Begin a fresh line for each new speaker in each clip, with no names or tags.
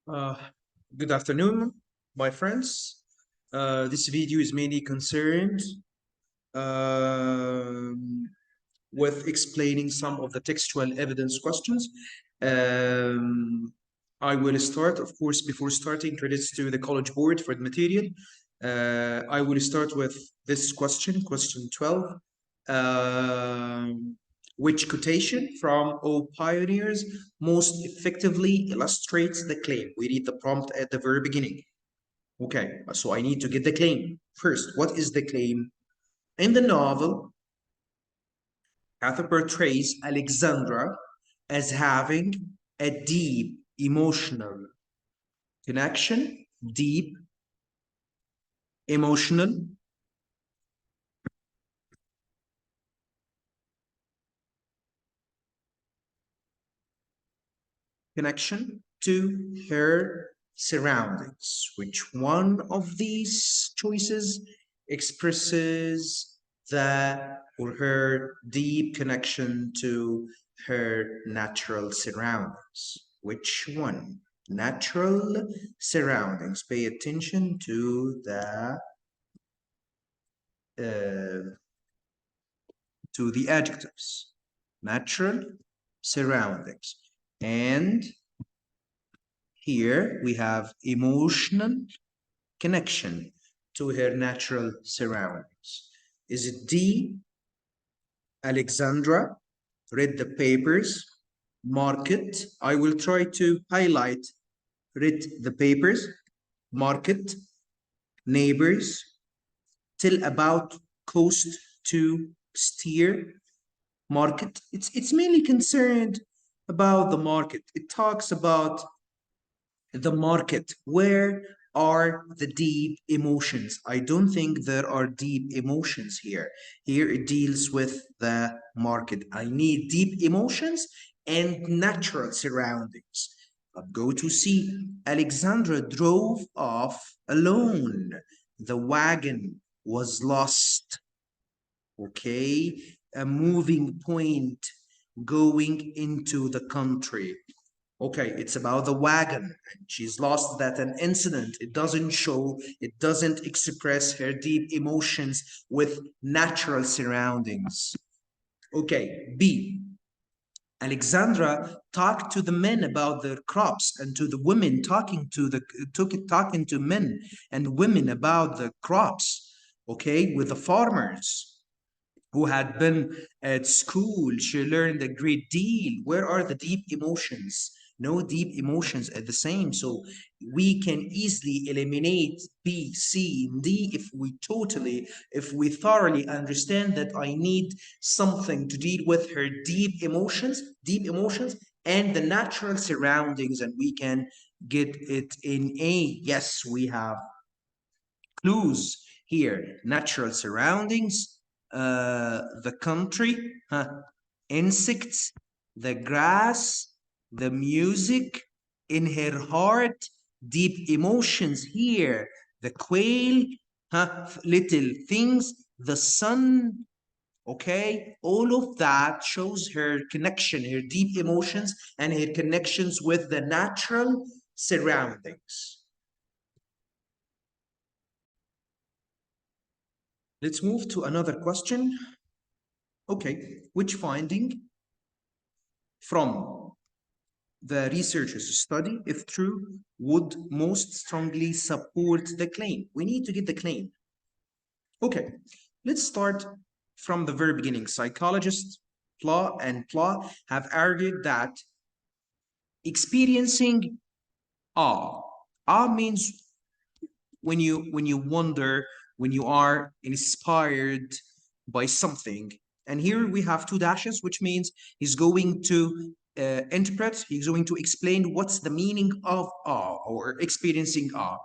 Uh, Good afternoon, my friends. This video is mainly concerned um, with explaining some of the textual evidence questions. Um, I will start, of course, before starting, credits to the College Board for the material. I will start with this question 12. Um, which quotation from O Pioneers most effectively illustrates the claim? We read the prompt at the very beginning. Okay, so I need to get the claim. First, what is the claim? In the novel, Arthur portrays Alexandra as having a deep emotional connection, deep emotional connection to her surroundings. Which one of these choices expresses the or her deep connection to her natural surroundings? Which one? Natural surroundings. Pay attention uh, to the adjectives. Natural surroundings. And here we have emotional connection to her natural surroundings. Is it D, Alexandra, read the papers, market? I will try to highlight, read the papers, market, neighbors, tell about, coast to, steer, market. It's mainly concerned about the market. It talks about the market. Where are the deep emotions? I don't think there are deep emotions here. Here it deals with the market. I need deep emotions and natural surroundings. But go to see. Alexandra drove off alone. The wagon was lost. Okay, a moving point going into the country. Okay, it's about the wagon. She's lost that an incident. It doesn't show, it doesn't express her deep emotions with natural surroundings. Okay, B. Alexandra talked to the men about their crops and to the women talking to men and women about the crops, okay, with the farmers who had been at school. She learned a great deal. Where are the deep emotions? No deep emotions at the same. So we can easily eliminate B, C, and D if we thoroughly understand that I need something to deal with her deep emotions, and the natural surroundings, and we can get it in A. Yes, we have clues here. Natural surroundings, the country, insects, the grass, the music, in her heart, deep emotions here, the quail, little things, the sun. Okay, all of that shows her connection, her deep emotions, and her connections with the natural surroundings. Let's move to another question. Okay, which finding from the researchers' study, if true, would most strongly support the claim? We need to get the claim. Okay, let's start from the very beginning. Psychologists Pla and Pla have argued that experiencing awe, awe means when you wonder, when you are inspired by something. And here we have two dashes, which means he's going to interpret, he's going to explain what's the meaning of awe or experiencing awe.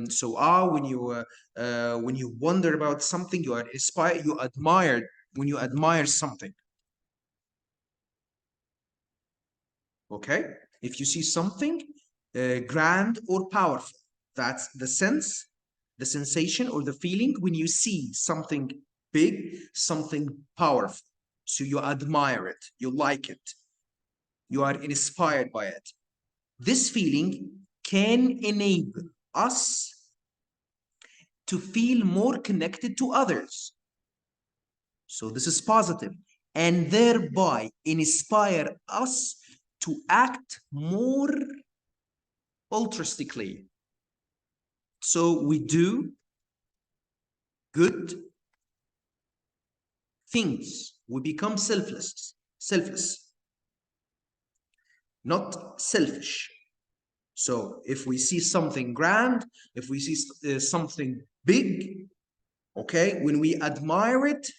So awe, when you wonder about something, you are inspired, you admire, when you admire something. Okay, if you see something grand or powerful, that's the sense, the sensation or the feeling when you see something big, something powerful. So you admire it, you like it, you are inspired by it. This feeling can enable us to feel more connected to others. So this is positive, and thereby inspire us to act more altruistically. So we do good things. We become selfless, not selfish. So if we see something grand, if we see something big, okay, when we admire it,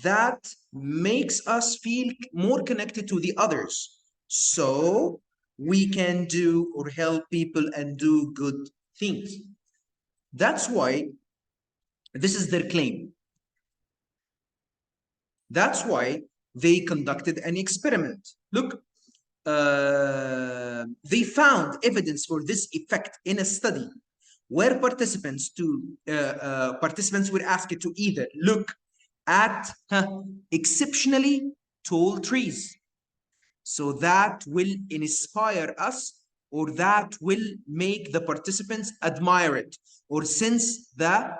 that makes us feel more connected to the others. So we can do or help people and do good things. That's why this is their claim. That's why they conducted an experiment. Look, they found evidence for this effect in a study where participants were asked to either look at exceptionally tall trees, so that will inspire us, or that will make the participants admire it or sense the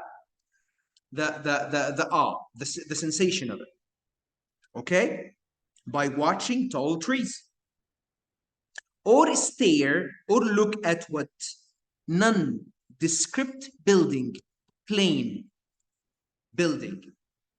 sensation of it, okay, by watching tall trees, or stare or look at what nondescript building, plain building.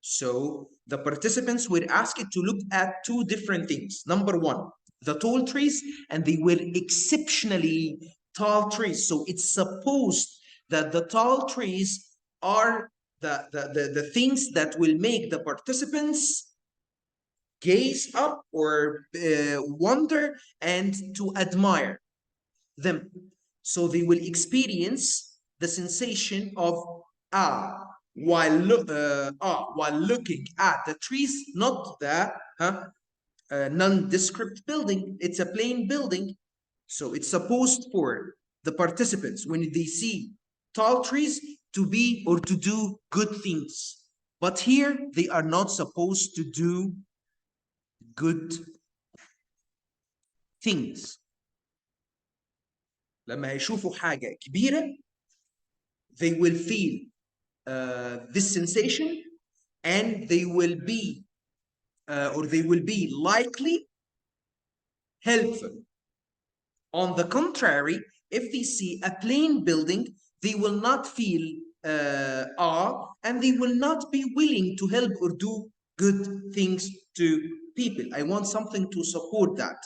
So the participants were asked to look at two different things. Number one, the tall trees, and they were exceptionally tall trees. So it's supposed that the tall trees are the things that will make the participants gaze up or wonder and to admire them. So they will experience the sensation of while looking at the trees, not the nondescript building. It's a plain building. So it's supposed for the participants, when they see tall trees, to be or to do good things. But here they are not supposed to do good things. لما يشوفوا حاجة كبيرة, they will feel this sensation, and they will be likely helpful. On the contrary, if they see a plain building, they will not feel awe, and they will not be willing to help or do good things to people. I want something to support that.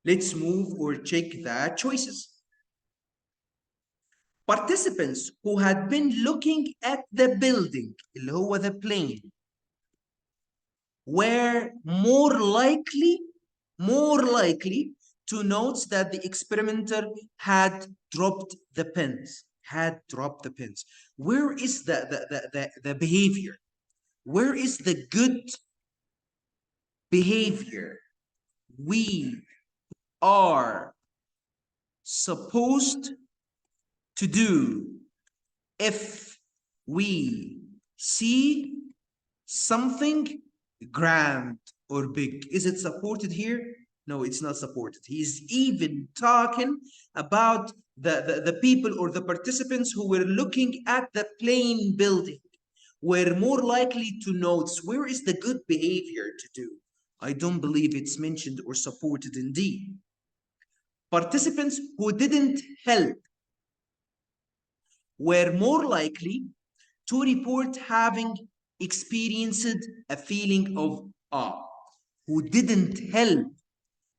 Let's move or check the choices. Participants who had been looking at the building, اللي هو the plane, were more likely to note that the experimenter had dropped the pens. Where is the behavior? Where is the good behavior we are supposed to do if we see something grand or big? Is it supported here? No, it's not supported. He's even talking about the people or the participants who were looking at the plain building were more likely to notice where is the good behavior to do. I don't believe it's mentioned or supported indeed. Participants who didn't help were more likely to report having experienced a feeling of awe. Who didn't help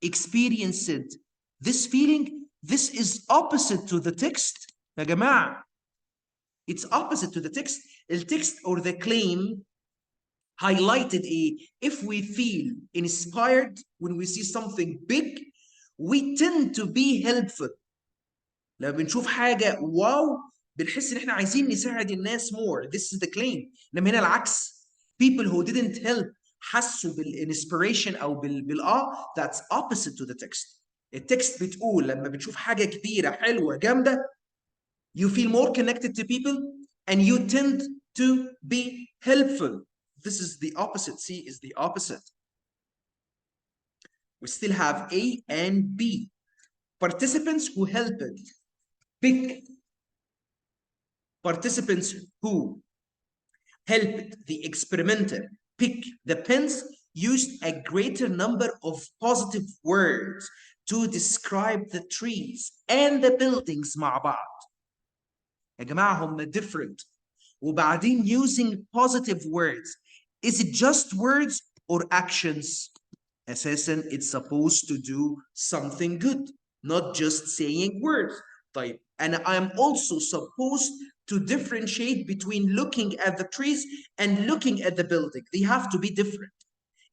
experienced this feeling. This is opposite to the text. يا جماعة, it's opposite to the text. التكست or the claim highlighted if we feel inspired when we see something big, we tend to be helpful. لما بنشوف حاجة واو, بنحس ان احنا عايزين نساعد الناس more. This is the claim. انما هنا العكس. People who didn't help حسوا بالinspiration او بالآه. That's opposite to the text. التكست بتقول لما بتشوف حاجة كبيرة حلوة جامدة, you feel more connected to people and you tend to be helpful. This is the opposite. C is the opposite. We still have A and B. participants who helped pick participants who helped the experimenter pick the pens used a greater number of positive words to describe the trees and the buildings مع بعض. يا جماعة هم different. وبعدين using positive words. Is it just words or actions? أساساً it's supposed to do something good, not just saying words. طيب, and I'm also supposed to differentiate between looking at the trees and looking at the building. They have to be different.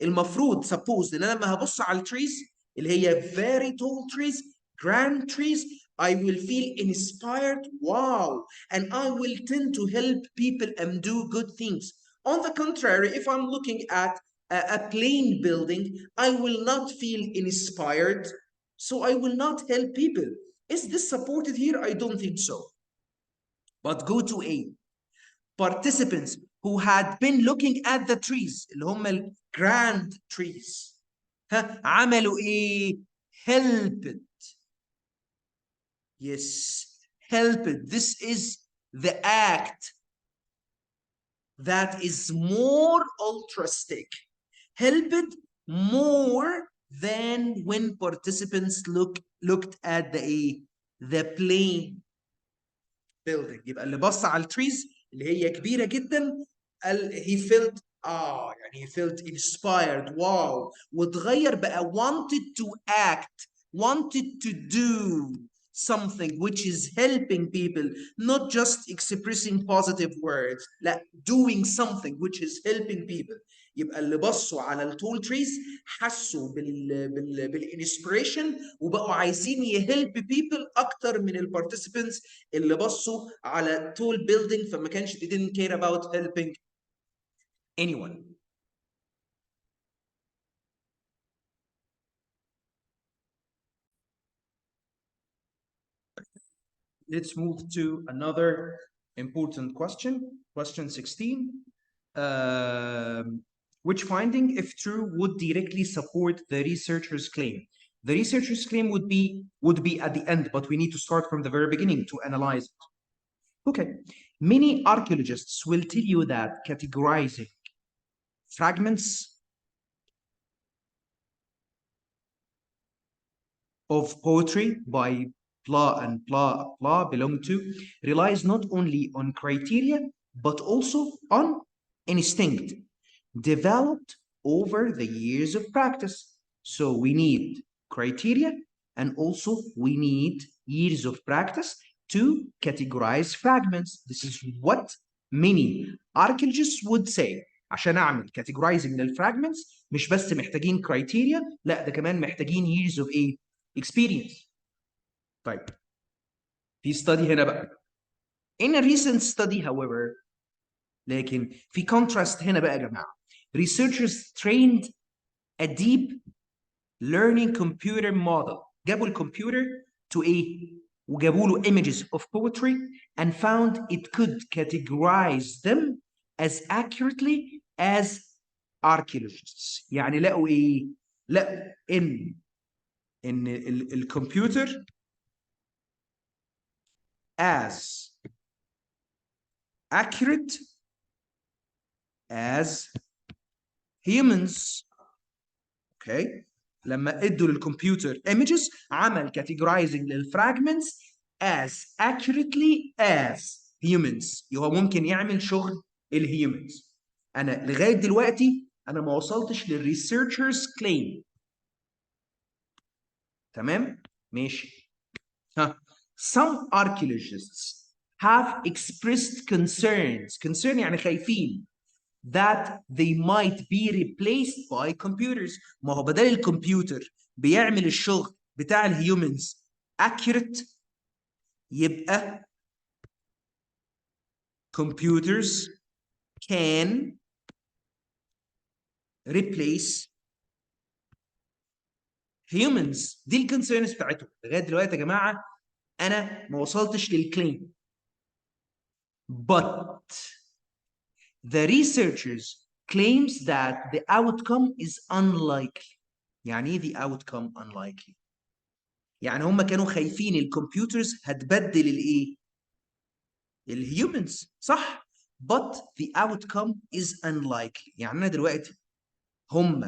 المفروض suppose ان انا لما هبص على التريز اللي هي very tall trees, grand trees, I will feel inspired, wow, and I will tend to help people and do good things. On the contrary, if I'm looking at a plain building, I will not feel inspired, so I will not help people. Is this supported here? I don't think so. But go to A. Participants who had been looking at the trees اللي هم ال grand trees عملوا ايه؟ helped. Yes, helped. This is the act that is more altruistic. Helped more than when participants looked at the plain building. يبقى اللي بص على التريز اللي هي كبيره جدا he felt يعني he felt inspired, wow, وتغير بقى wanted to act, wanted to do something which is helping people, not just expressing positive words, لا, doing something which is helping people. يبقى اللي بصوا على التول تريز حسوا بالانسبريشن وبقوا عايزين يهلب بيبل اكتر من البارتيسيبنتس اللي بصوا على tall building فما كانش they didn't care about helping anyone. Let's move to another important question, question 16. Which finding, if true, would directly support the researcher's claim? The researcher's claim would be at the end, but we need to start from the very beginning to analyze it. Okay, many archaeologists will tell you that categorizing fragments of poetry by blah and blah blah belong to relies not only on criteria but also on instinct developed over the years of practice. So we need criteria and also we need years of practice to categorize fragments. This is what many archaeologists would say. عشان اعمل categorizing للفراجمنتس مش بس محتاجين criteria، لا ده كمان محتاجين years of experience. طيب في study هنا بقى. In a recent study however، لكن في contrast هنا بقى يا جماعه. Researchers trained a deep learning computer model. جابوا الكمبيوتر to وجابوا له images of poetry and found it could categorize them as accurately as archaeologists. يعني لقوا لقوا ان الكمبيوتر as accurate as humans. Okay, لما ادوا للكمبيوتر images عمل categorizing للفراجمنتس as accurately as humans. هو ممكن يعمل شغل الهيومنز. انا لغايه دلوقتي انا ما وصلتش للريسيرشرز كليم. تمام؟ ماشي. Some archaeologists have expressed concerns. Concern يعني خايفين that they might be replaced by computers. ما هو بدل الكمبيوتر بيعمل الشغل بتاع الهيومنز accurate يبقى computers can replace humans. دي الكونسيرنز بتاعتهم. لغايه دلوقتي يا جماعه انا ما وصلتش للكليم. But the researchers claims that the outcome is unlikely. يعني ايه the outcome unlikely؟ يعني هم كانوا خايفين الكمبيوترز هتبدل الايه؟ الهيومنز، صح؟ but the outcome is unlikely. يعني انا دلوقتي هم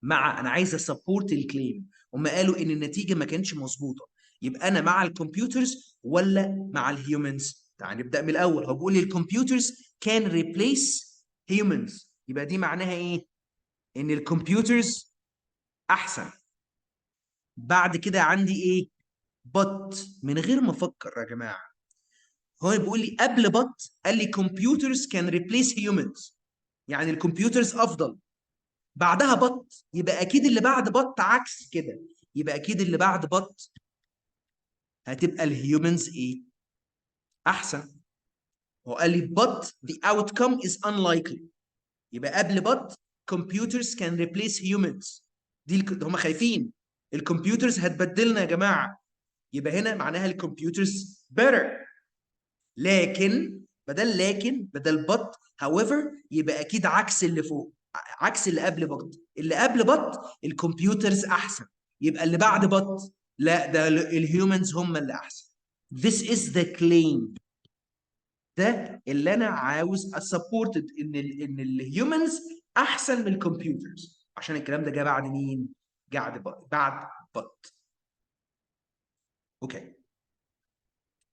انا عايز اسبورت الكليم، هم قالوا ان النتيجه ما كانتش مظبوطه، يبقى انا مع الكمبيوترز ولا مع الهيومنز؟ تعال نبدا من الاول. هو بيقول لي الكمبيوترز كان ريبليس هيومنز، يبقى دي معناها ايه؟ ان الكمبيوترز احسن. بعد كده عندي ايه؟ but من غير ما افكر يا جماعه، هو بيقول لي قبل but قال لي computers can replace humans، يعني الكمبيوترز افضل. بعدها بط، يبقى اكيد اللي بعد بط عكس كده، يبقى اكيد اللي بعد بط هتبقى الهيومنز ايه؟ احسن. هو قال لي but the outcome is unlikely، يبقى قبل but computers can replace humans. هم خايفين الكمبيوترز هتبدلنا يا جماعه، يبقى هنا معناها الكمبيوترز better. لكن بدل but however يبقى اكيد عكس اللي فوق، عكس اللي قبل بط. اللي قبل بط الكمبيوترز احسن، يبقى اللي بعد بط لا، ده الهيومنز هم اللي احسن. This is the claim. ده اللي انا عاوز اسبورتد ان الهيومنز احسن من الكمبيوترز، عشان الكلام ده جه بعد مين؟ بعد بط. اوكي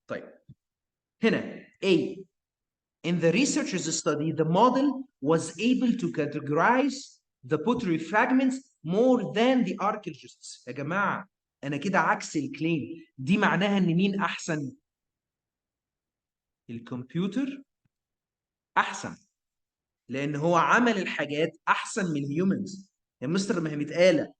طيب هنا A. In the researchers' study, the model was able to categorize the pottery fragments more than the archaeologists. يا جماعة أنا كده عكس الكليم، دي معناها إن مين أحسن؟ الكمبيوتر أحسن، لأن هو عمل الحاجات أحسن من الهيومنز. يا مستر ما هي متقالة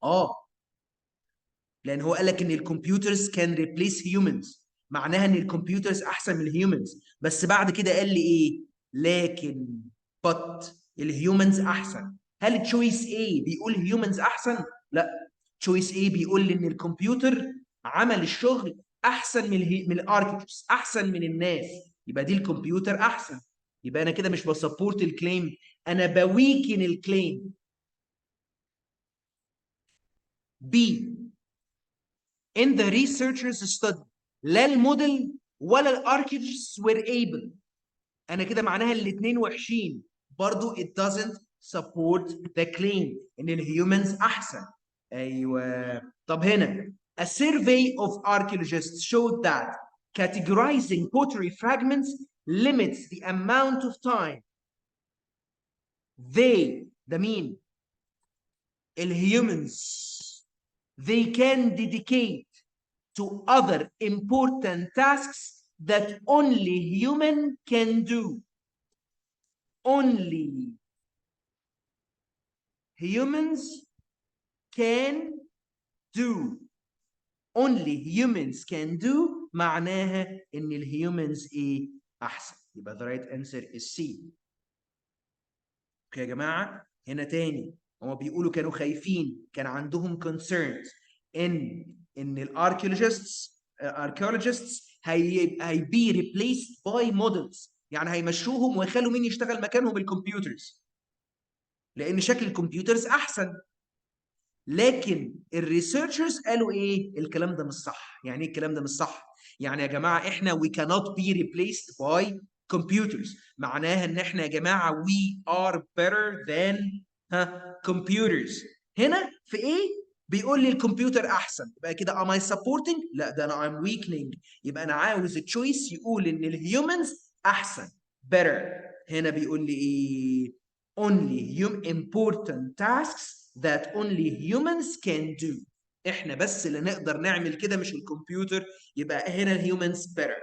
لأن هو قال لك إن الكمبيوترز كان ريبليس هيومنز، معناها إن الكمبيوترز أحسن من الهيومنز، بس بعد كده قال لي إيه؟ لكن but الهيومنز أحسن. هل تشويس A بيقول هيومنز أحسن؟ لا، تشويس A بيقول لي إن الكمبيوتر عمل الشغل أحسن من الاركتكتس، أحسن من الناس، يبقى دي الكمبيوتر أحسن. يبقى أنا كده مش بسبورت الكليم، أنا بويكن الكليم. B. In the researchers study لا الموديل ولا الاركتكتس were able. انا كده معناها الاثنين وحشين، برضو it doesn't support the claim ان الهيومنز احسن. ايوه طب هنا a survey of archaeologists showed that categorizing pottery fragments limits the amount of time ده مين؟ الهيومنز they can dedicate to other important tasks that only human can do. Only humans can do. Only humans can do معناها ان الهيومنز ايه؟ احسن. يبقى the right answer is C. اوكي يا جماعه هنا تاني هما بيقولوا كانوا خايفين، كان عندهم concerns ان الاركيولوجيستس هيبي replaced by models، يعني هيمشوهم ويخلوا مين يشتغل مكانهم؟ الكمبيوترز، لان شكل الكمبيوترز احسن. لكن الريسيرشرز قالوا ايه؟ الكلام ده مش صح. يعني ايه الكلام ده مش صح؟ يعني يا جماعه احنا we cannot be replaced by computers، معناها ان احنا يا جماعه we are better than computers. هنا في ايه؟ بيقول لي الكمبيوتر احسن، يبقى كده am I supporting؟ لا، ده انا I'm weakening. يبقى انا عاوز التشويس يقول ان الهيومنز احسن better. هنا بيقول لي ايه؟ only important tasks that only humans can do. احنا بس اللي نقدر نعمل كده مش الكمبيوتر، يبقى هنا الهيومنز better.